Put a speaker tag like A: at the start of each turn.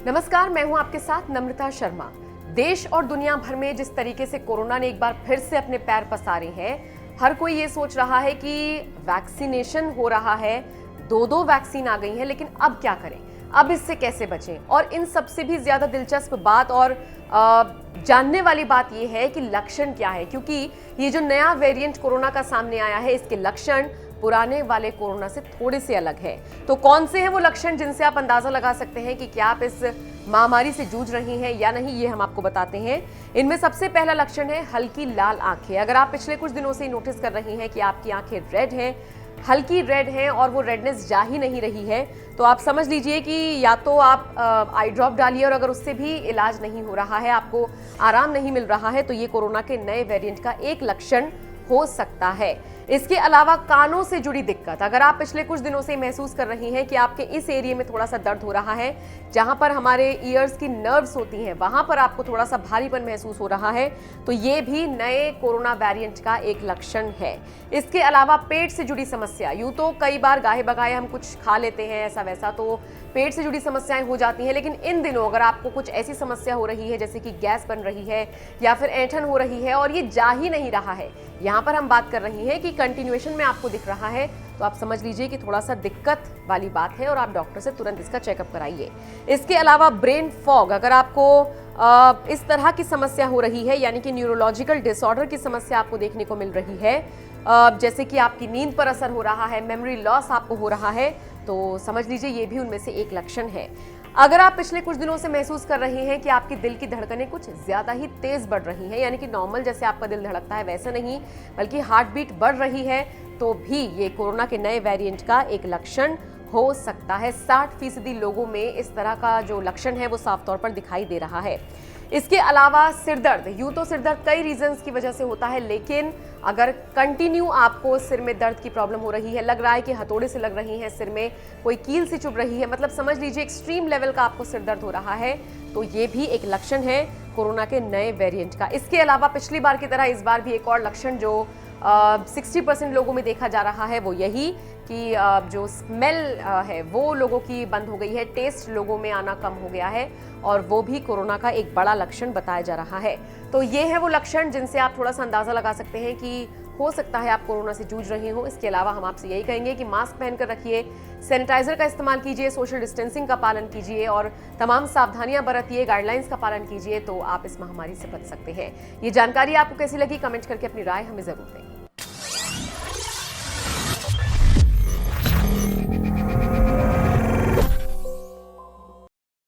A: नमस्कार, मैं हूं आपके साथ नम्रता शर्मा। देश और दुनिया भर में जिस तरीके से कोरोना ने एक बार फिर से अपने पैर पसारे हैं, हर कोई ये सोच रहा है कि वैक्सीनेशन हो रहा है, दो वैक्सीन आ गई हैं, लेकिन अब क्या करें, अब इससे कैसे बचें। और इन सबसे भी ज्यादा दिलचस्प बात और जानने वाली बात यह है कि लक्षण क्या है, क्योंकि ये जो नया वेरिएंट कोरोना का सामने आया है, इसके लक्षण पुराने वाले कोरोना से थोड़े से अलग है। तो कौन से हैं वो लक्षण जिनसे आप अंदाजा लगा सकते हैं कि क्या आप इस महामारी से जूझ रही हैं या नहीं, ये हम आपको बताते हैं। इनमें सबसे पहला लक्षण है हल्की लाल आंखें। अगर आप पिछले कुछ दिनों से नोटिस कर रही हैं कि आपकी आंखें रेड हैं, हल्की रेड हैं और वो रेडनेस जा ही नहीं रही है, तो आप समझ लीजिए कि या तो आप आई ड्रॉप डालिए, और अगर उससे भी इलाज नहीं हो रहा है, आपको आराम नहीं मिल रहा है, तो ये कोरोना के नए वेरिएंट का एक लक्षण हो सकता है। इसके अलावा कानों से जुड़ी दिक्कत। अगर आप पिछले कुछ दिनों से महसूस कर रही हैं कि आपके इस एरिया में थोड़ा सा दर्द हो रहा है, जहां पर हमारे ईयर्स की नर्व्स होती हैं, वहां पर आपको थोड़ा सा भारीपन महसूस हो रहा है, तो ये भी नए कोरोना वेरिएंट का एक लक्षण है। इसके अलावा पेट से जुड़ी समस्या। यूं तो कई बार गाहे बगाए हम कुछ खा लेते हैं ऐसा वैसा, तो पेट से जुड़ी समस्याएं हो जाती हैं, लेकिन इन दिनों अगर आपको कुछ ऐसी समस्या हो रही है जैसे कि गैस बन रही है या फिर ऐंठन हो रही है और ये जा ही नहीं रहा है, यहाँ पर हम बात कर रही हैं कि कंटिन्यूएशन में आपको दिख रहा है, तो आप समझ लीजिए कि थोड़ा सा दिक्कत वाली बात है और आप डॉक्टर से तुरंत इसका चेकअप कराइए। इसके अलावा ब्रेन फॉग। अगर आपको इस तरह की समस्या हो रही है, यानी कि न्यूरोलॉजिकल डिसऑर्डर की समस्या आपको देखने को मिल रही है, जैसे कि आपकी नींद पर असर हो रहा है, मेमोरी लॉस आपको हो रहा है, तो समझ लीजिए ये भी उनमें से एक लक्षण है। अगर आप पिछले कुछ दिनों से महसूस कर रहे हैं कि आपकी दिल की धड़कनें कुछ ज्यादा ही तेज बढ़ रही हैं, यानी कि नॉर्मल जैसे आपका दिल धड़कता है वैसे नहीं, बल्कि हार्ट बीट बढ़ रही है, तो भी ये कोरोना के नए वेरिएंट का एक लक्षण हो सकता है। 60% लोगों में इस तरह का जो लक्षण है वो साफ तौर पर दिखाई दे रहा है। इसके अलावा सिर दर्द। यूं तो सिर दर्द कई रीजंस की वजह से होता है, लेकिन अगर कंटिन्यू आपको सिर में दर्द की प्रॉब्लम हो रही है, लग रहा है कि हथौड़े से लग रही है सिर में, कोई कील से चुभ रही है, मतलब समझ लीजिए एक्सट्रीम लेवल का आपको सिर दर्द हो रहा है, तो ये भी एक लक्षण है कोरोना के नए वेरिएंट का। इसके अलावा पिछली बार की तरह इस बार भी एक और लक्षण जो 60% लोगों में देखा जा रहा है वो यही कि जो स्मेल है वो लोगों की बंद हो गई है, टेस्ट लोगों में आना कम हो गया है, और वो भी कोरोना का एक बड़ा लक्षण बताया जा रहा है। तो ये है वो लक्षण जिनसे आप थोड़ा सा अंदाजा लगा सकते हैं कि हो सकता है आप कोरोना से जूझ रहे हो। इसके अलावा हम आपसे यही कहेंगे कि मास्क पहनकर रखिए, सैनिटाइजर का इस्तेमाल कीजिए, सोशल डिस्टेंसिंग का पालन कीजिए और तमाम सावधानियां बरतिए, गाइडलाइंस का पालन कीजिए, तो आप इस महामारी से बच सकते हैं। ये जानकारी आपको कैसी लगी, कमेंट करके अपनी राय हमें जरूर दें।